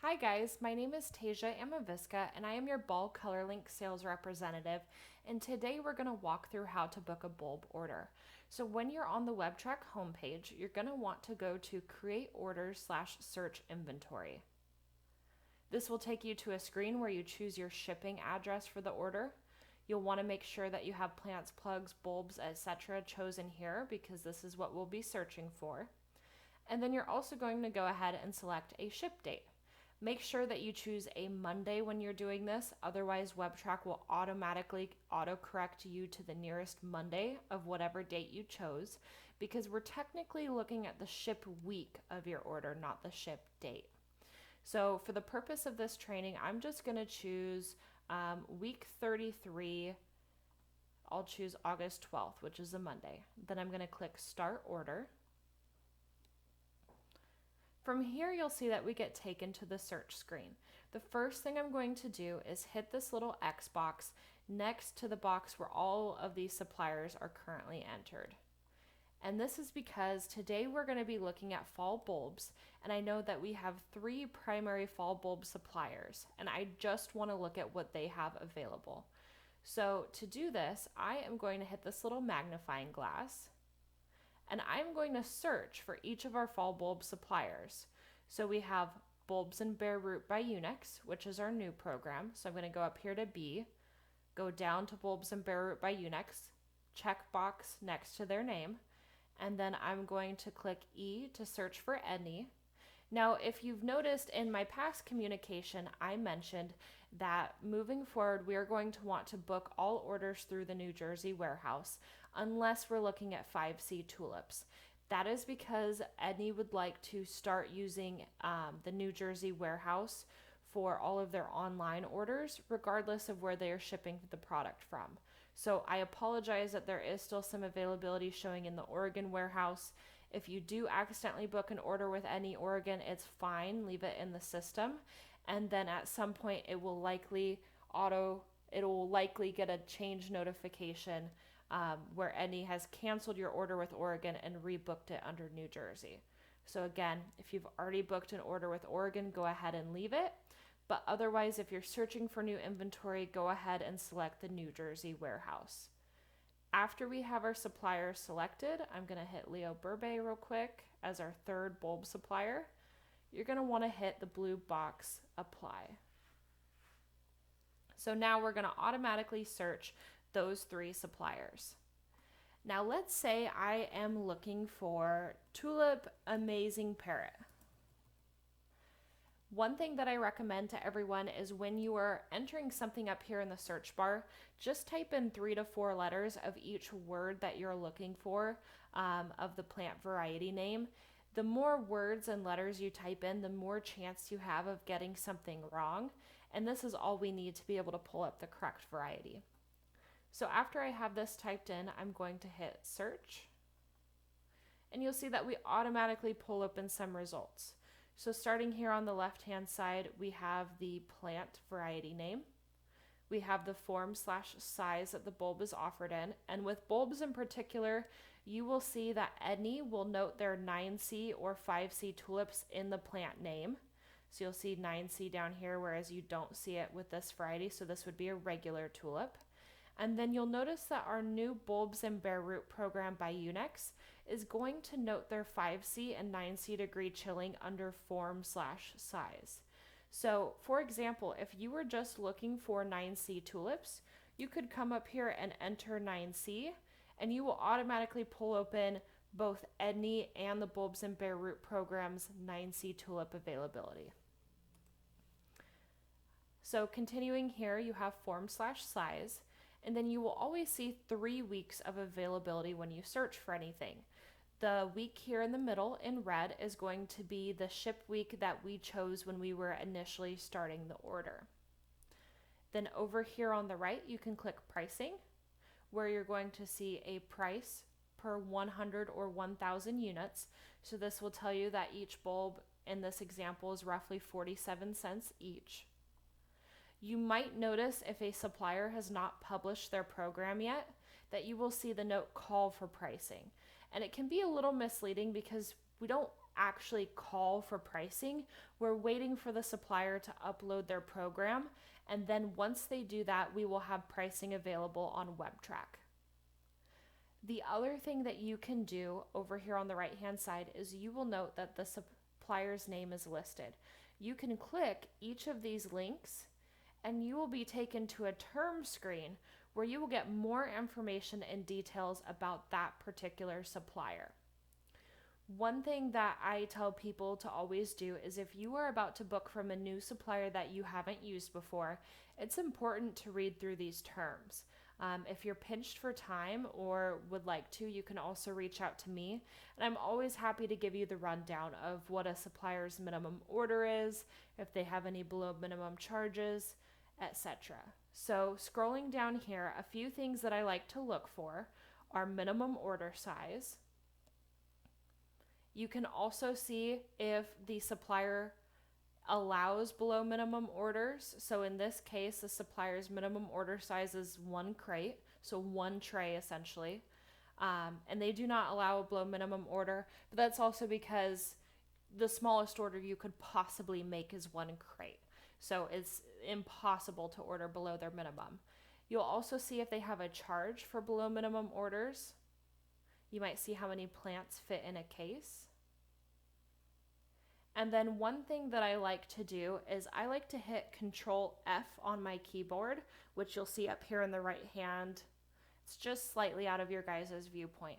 Hi guys, my name is Tasia Amaviska and I am your Bulb ColorLink sales representative, and today we're going to walk through how to book a bulb order. So when you're on the WebTrack homepage, you're going to want to go to Create Orders / Search Inventory. This will take you to a screen where you choose your shipping address for the order. You'll want to make sure that you have plants, plugs, bulbs, etc. chosen here because this is what we'll be searching for. And then you're also going to go ahead and select a ship date. Make sure that you choose a Monday when you're doing this, otherwise WebTrack will automatically autocorrect you to the nearest Monday of whatever date you chose, because we're technically looking at the ship week of your order, not the ship date. So for the purpose of this training, I'm just going to choose week 33. I'll choose August 12th, which is a Monday. Then I'm going to click Start Order. From here, you'll see that we get taken to the search screen. The first thing I'm going to do is hit this little X box next to the box where all of these suppliers are currently entered. And this is because today we're going to be looking at fall bulbs, and I know that we have 3 primary fall bulb suppliers, and I just want to look at what they have available. So to do this, I am going to hit this little magnifying glass, and I'm going to search for each of our fall bulb suppliers. So we have Bulbs and Bare Root by Unix, which is our new program. So I'm going to go up here to B, go down to Bulbs and Bare Root by Unix, check box next to their name, and then I'm going to click E to search for any. Now, if you've noticed in my past communication, I mentioned that moving forward, we are going to want to book all orders through the New Jersey warehouse unless we're looking at 5C tulips. That is because Edney would like to start using the New Jersey warehouse for all of their online orders, regardless of where they are shipping the product from. So I apologize that there is still some availability showing in the Oregon warehouse. If you do accidentally book an order with any Oregon, it's fine, leave it in the system. And then at some point it will likely get a change notification where any has canceled your order with Oregon and rebooked it under New Jersey. So again, if you've already booked an order with Oregon, go ahead and leave it. But otherwise, if you're searching for new inventory, go ahead and select the New Jersey warehouse. After we have our supplier selected, I'm going to hit Leo Burbay real quick as our 3rd bulb supplier. You're going to want to hit the blue box, Apply. So now we're going to automatically search those 3 suppliers. Now let's say I am looking for Tulip Amazing Parrot. One thing that I recommend to everyone is when you are entering something up here in the search bar, just type in 3 to 4 letters of each word that you're looking for of the plant variety name. The more words and letters you type in, the more chance you have of getting something wrong. And this is all we need to be able to pull up the correct variety. So after I have this typed in, I'm going to hit search. And you'll see that we automatically pull open some results. So starting here on the left-hand side, we have the plant variety name. We have the form/size that the bulb is offered in. And with bulbs in particular, you will see that Edney will note their 9C or 5C tulips in the plant name. So you'll see 9C down here, whereas you don't see it with this variety. So this would be a regular tulip. And then you'll notice that our new Bulbs and Bare Root program by Unix is going to note their 5C and 9C degree chilling under form/size. So for example, if you were just looking for 9C tulips, you could come up here and enter 9C, and you will automatically pull open both Edney and the Bulbs and Bare Root program's 9C tulip availability. So continuing here, you have form/size. And then you will always see 3 weeks of availability when you search for anything. The week here in the middle in red is going to be the ship week that we chose when we were initially starting the order. Then over here on the right, you can click pricing, where you're going to see a price per 100 or 1,000 units. So this will tell you that each bulb in this example is roughly 47 cents each. You might notice if a supplier has not published their program yet that you will see the note call for pricing. And it can be a little misleading because we don't actually call for pricing. We're waiting for the supplier to upload their program, and then once they do that, we will have pricing available on WebTrack. The other thing that you can do over here on the right hand side is you will note that the supplier's name is listed. You can click each of these links and you will be taken to a term screen where you will get more information and details about that particular supplier. One thing that I tell people to always do is if you are about to book from a new supplier that you haven't used before, it's important to read through these terms. If you're pinched for time or would like to, you can also reach out to me. And I'm always happy to give you the rundown of what a supplier's minimum order is, if they have any below minimum charges, etc. So scrolling down here, a few things that I like to look for are minimum order size. You can also see if the supplier allows below minimum orders. So in this case, the supplier's minimum order size is 1 crate, so 1 tray essentially. And they do not allow a below minimum order, but that's also because the smallest order you could possibly make is 1 crate. So it's impossible to order below their minimum. You'll also see if they have a charge for below minimum orders. You might see how many plants fit in a case. And then one thing that I like to do is I like to hit Control F on my keyboard, which you'll see up here in the right hand. It's just slightly out of your guys' viewpoint.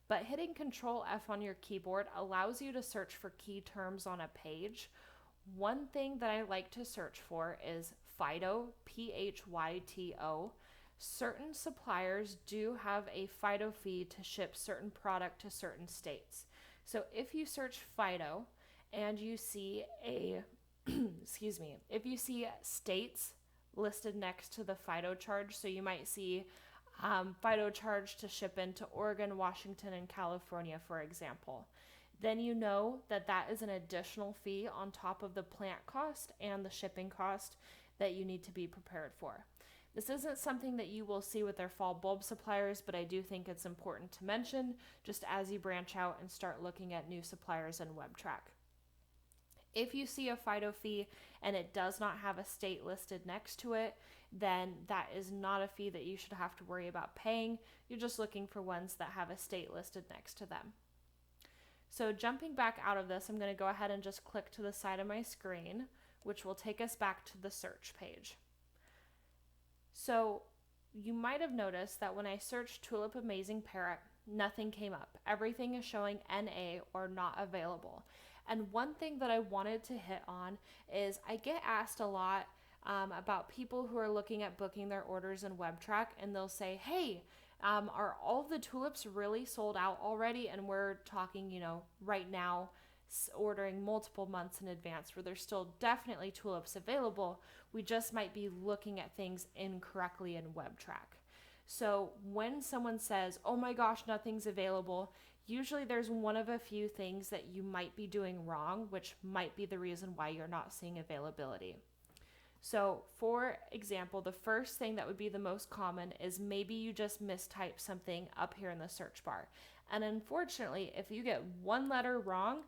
But hitting Control F on your keyboard allows you to search for key terms on a page. One thing that I like to search for is PHYTO, PHYTO. Certain suppliers do have a PHYTO fee to ship certain product to certain states. So if you search PHYTO and you see if you see states listed next to the PHYTO charge, so you might see PHYTO charge to ship into Oregon, Washington, and California, for example, then you know that that is an additional fee on top of the plant cost and the shipping cost that you need to be prepared for. This isn't something that you will see with their fall bulb suppliers, but I do think it's important to mention just as you branch out and start looking at new suppliers in WebTrack. If you see a PHYTO fee and it does not have a state listed next to it, then that is not a fee that you should have to worry about paying. You're just looking for ones that have a state listed next to them. So jumping back out of this, I'm going to go ahead and just click to the side of my screen, which will take us back to the search page. So you might have noticed that when I searched Tulip Amazing Parrot, nothing came up. Everything is showing NA or not available. And one thing that I wanted to hit on is I get asked a lot about people who are looking at booking their orders in WebTrack, and they'll say, hey, are all the tulips really sold out already? And we're talking, right now, ordering multiple months in advance where there's still definitely tulips available. We just might be looking at things incorrectly in WebTrack. So when someone says, oh my gosh, nothing's available, usually there's one of a few things that you might be doing wrong, which might be the reason why you're not seeing availability. So for example, the first thing that would be the most common is maybe you just mistype something up here in the search bar. And unfortunately, if you get one letter wrong,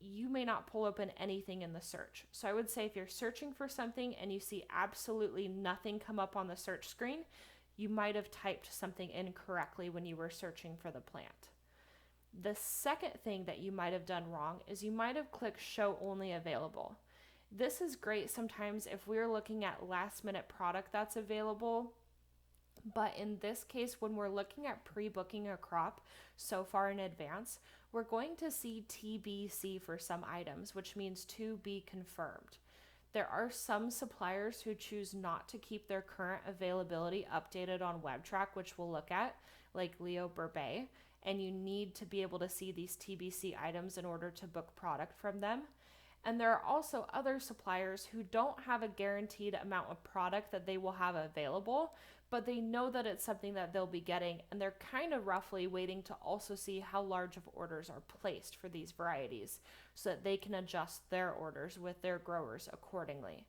you may not pull open anything in the search. So I would say if you're searching for something and you see absolutely nothing come up on the search screen, you might have typed something incorrectly when you were searching for the plant. The second thing that you might have done wrong is you might have clicked Show Only Available. This is great sometimes if we're looking at last minute product that's available, but in this case, when we're looking at pre-booking a crop so far in advance, we're going to see TBC for some items, which means to be confirmed. There are some suppliers who choose not to keep their current availability updated on WebTrack, which we'll look at, like Leo Burbet, and you need to be able to see these TBC items in order to book product from them. And there are also other suppliers who don't have a guaranteed amount of product that they will have available, but they know that it's something that they'll be getting, and they're kind of roughly waiting to also see how large of orders are placed for these varieties so that they can adjust their orders with their growers accordingly.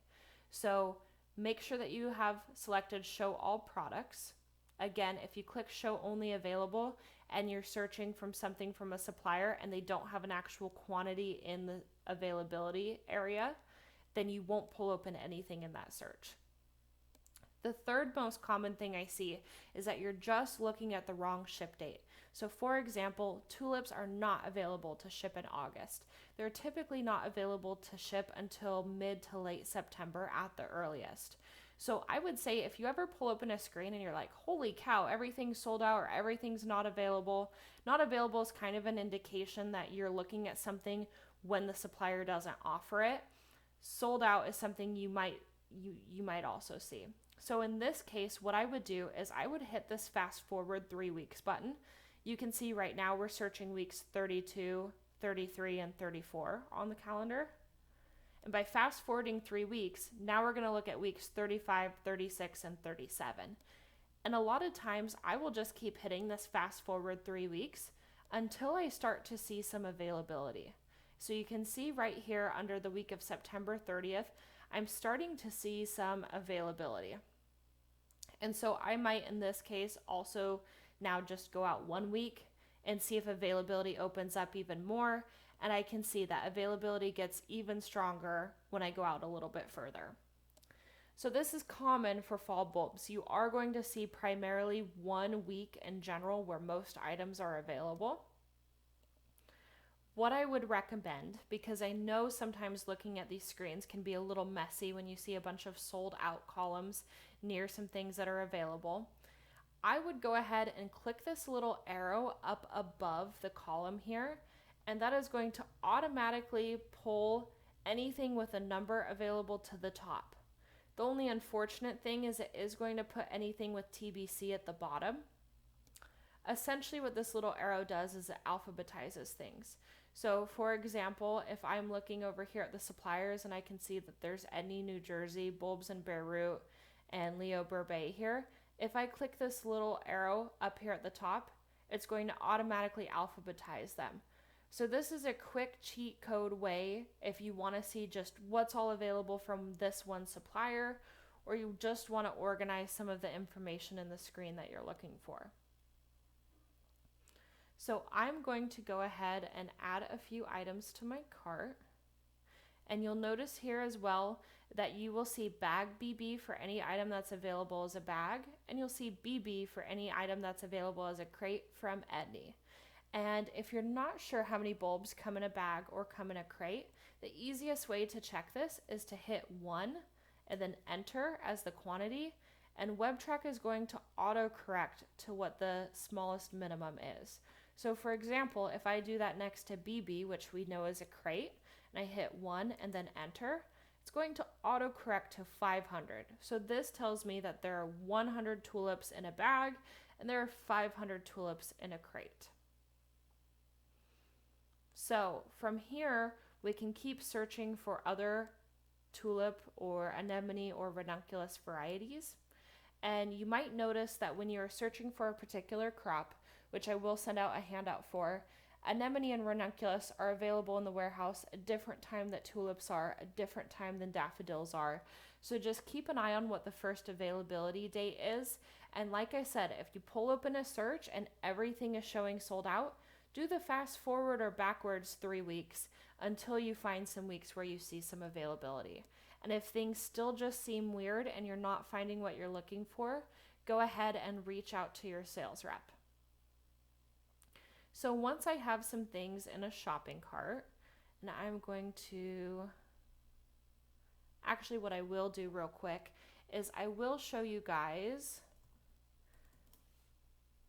So make sure that you have selected Show All Products. Again, if you click Show Only Available and you're searching from something from a supplier and they don't have an actual quantity in the availability area, then you won't pull open anything in that search. The third most common thing I see is that you're just looking at the wrong ship date. So for example, tulips are not available to ship in August. They're typically not available to ship until mid to late September at the earliest. So I would say if you ever pull open a screen and you're like, holy cow, everything's sold out or everything's not available is kind of an indication that you're looking at something when the supplier doesn't offer it. Sold out is something you might also see. So in this case, what I would do is I would hit this fast forward 3 weeks button. You can see right now we're searching weeks 32, 33, and 34 on the calendar. And by fast forwarding 3 weeks, now we're going to look at weeks 35, 36, and 37. And a lot of times I will just keep hitting this fast forward 3 weeks until I start to see some availability. So you can see right here under the week of September 30th, I'm starting to see some availability. And so I might, in this case, also now just go out 1 week and see if availability opens up even more. And I can see that availability gets even stronger when I go out a little bit further. So this is common for fall bulbs. You are going to see primarily 1 week in general where most items are available. What I would recommend, because I know sometimes looking at these screens can be a little messy when you see a bunch of sold out columns near some things that are available, I would go ahead and click this little arrow up above the column here, and that is going to automatically pull anything with a number available to the top. The only unfortunate thing is it is going to put anything with TBC at the bottom. Essentially what this little arrow does is it alphabetizes things. So for example, if I'm looking over here at the suppliers and I can see that there's Edney, New Jersey, Bulbs and Bare Root, and Leo Burbet here, if I click this little arrow up here at the top, it's going to automatically alphabetize them. So this is a quick cheat code way if you want to see just what's all available from this one supplier, or you just want to organize some of the information in the screen that you're looking for. So I'm going to go ahead and add a few items to my cart. And you'll notice here as well that you will see bag BB for any item that's available as a bag, and you'll see BB for any item that's available as a crate from Edney. And if you're not sure how many bulbs come in a bag or come in a crate, the easiest way to check this is to hit 1 and then enter as the quantity, and WebTrack is going to autocorrect to what the smallest minimum is. So for example, if I do that next to BB, which we know is a crate, and I hit 1 and then enter, it's going to autocorrect to 500. So this tells me that there are 100 tulips in a bag and there are 500 tulips in a crate. So from here, we can keep searching for other tulip or anemone or ranunculus varieties. And you might notice that when you're searching for a particular crop, which I will send out a handout for, anemone and ranunculus are available in the warehouse a different time that tulips are, a different time than daffodils are. So just keep an eye on what the first availability date is. And like I said, if you pull open a search and everything is showing sold out, do the fast forward or backwards 3 weeks until you find some weeks where you see some availability. And if things still just seem weird and you're not finding what you're looking for, go ahead and reach out to your sales rep. So once I have some things in a shopping cart, and I'm going to, actually what I will do real quick is I will show you guys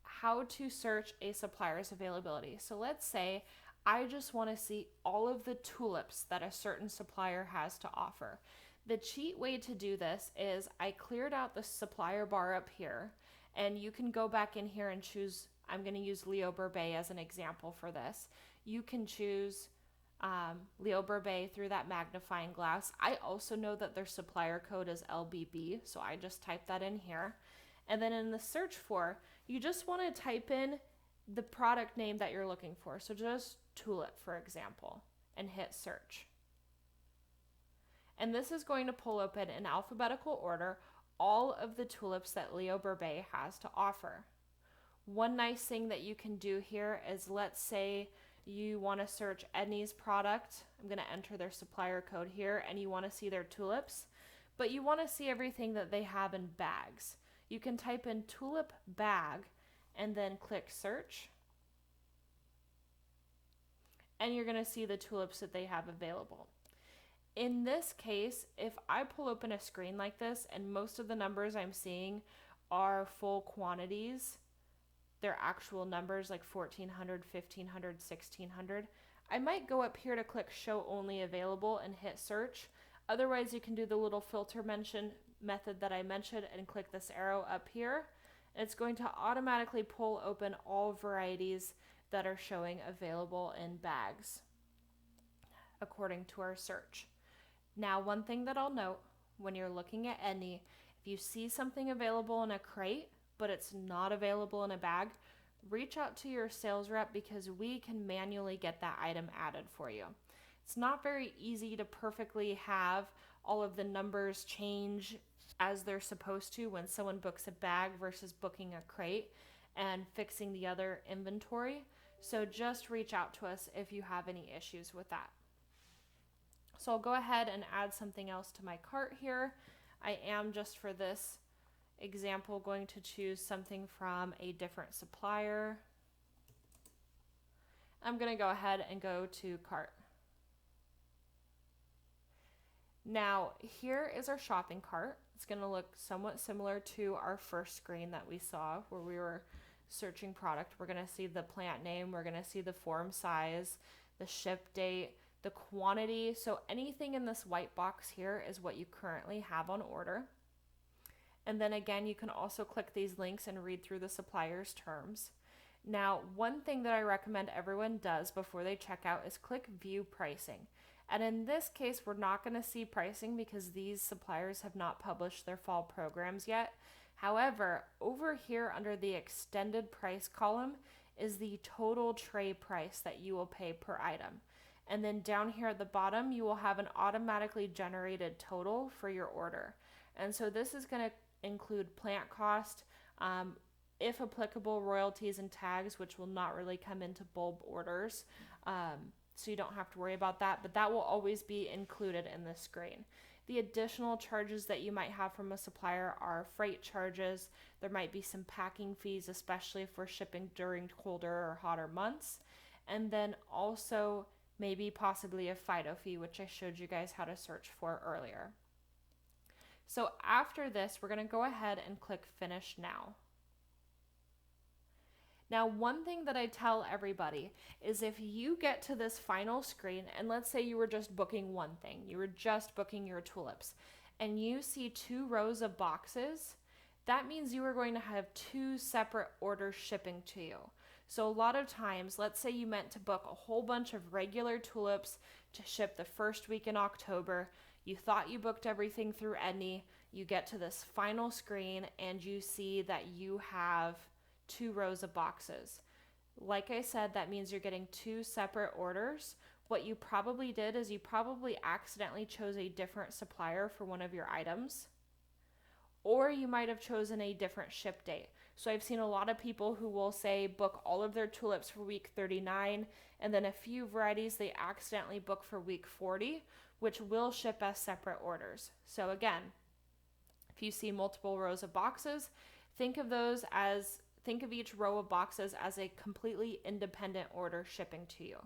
how to search a supplier's availability. So let's say I just want to see all of the tulips that a certain supplier has to offer. The cheat way to do this is I cleared out the supplier bar up here, and you can go back in here and choose. I'm going to use Leo Burbet as an example for this. You can choose Leo Burbet through that magnifying glass. I also know that their supplier code is LBB, so I just type that in here. And then in the search for, you just want to type in the product name that you're looking for. So just tulip, for example, and hit search. And this is going to pull open in alphabetical order all of the tulips that Leo Burbet has to offer. One nice thing that you can do here is, let's say you want to search Edney's product. I'm going to enter their supplier code here, and you want to see their tulips, but you want to see everything that they have in bags. You can type in tulip bag and then click search, and you're going to see the tulips that they have available. In this case, if I pull open a screen like this and most of the numbers I'm seeing are full quantities, they're actual numbers like 1400, 1500, 1600, I might go up here to click show only available and hit search. Otherwise, you can do the little filter method that I mentioned and click this arrow up here. It's going to automatically pull open all varieties that are showing available in bags according to our search. Now, one thing that I'll note when you're looking at Edney, if you see something available in a crate, but it's not available in a bag, reach out to your sales rep because we can manually get that item added for you. It's not very easy to perfectly have all of the numbers change as they're supposed to when someone books a bag versus booking a crate and fixing the other inventory. So just reach out to us if you have any issues with that. So I'll go ahead and add something else to my cart here. I am, just for this example, going to choose something from a different supplier. I'm going to go ahead and go to cart. Now, here is our shopping cart. It's going to look somewhat similar to our first screen that we saw where we were searching product. We're going to see the plant name, we're going to see the form size, the ship date, the quantity. So anything in this white box here is what you currently have on order. And then again, you can also click these links and read through the supplier's terms. Now, one thing that I recommend everyone does before they check out is click view pricing. And in this case, we're not going to see pricing because these suppliers have not published their fall programs yet. However, over here under the extended price column is the total tray price that you will pay per item. And then down here at the bottom, you will have an automatically generated total for your order. And so this is going to include plant cost, if applicable, royalties and tags, which will not really come into bulb orders. So you don't have to worry about that, but that will always be included in this screen. The additional charges that you might have from a supplier are freight charges. There might be some packing fees, especially if we're shipping during colder or hotter months. And then also maybe possibly a FIDO fee, which I showed you guys how to search for earlier. So after this, we're going to go ahead and click Finish Now. Now, one thing that I tell everybody is if you get to this final screen, and let's say you were just booking one thing, you were just booking your tulips, and you see 2 rows of boxes, that means you are going to have 2 separate orders shipping to you. So a lot of times, let's say you meant to book a whole bunch of regular tulips to ship the first week in October. You thought you booked everything through Edney. You get to this final screen and you see that you have 2 rows of boxes. Like I said, that means you're getting 2 separate orders. What you probably did is you probably accidentally chose a different supplier for one of your items, or you might have chosen a different ship date. So I've seen a lot of people who will say book all of their tulips for week 39, and then a few varieties they accidentally book for week 40, which will ship as separate orders. So again, if you see multiple rows of boxes, think of each row of boxes as a completely independent order shipping to you.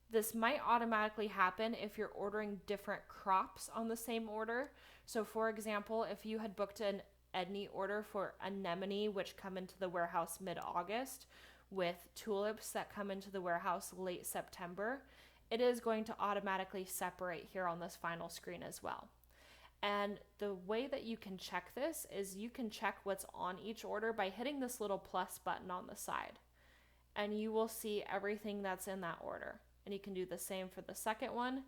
This might automatically happen if you're ordering different crops on the same order. So for example, if you had booked an Edney order for anemone, which come into the warehouse mid-August, with tulips that come into the warehouse late September, it is going to automatically separate here on this final screen as well. And the way that you can check this is you can check what's on each order by hitting this little plus button on the side, and you will see everything that's in that order. And you can do the same for the second one.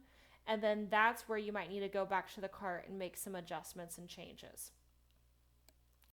And then that's where you might need to go back to the cart and make some adjustments and changes.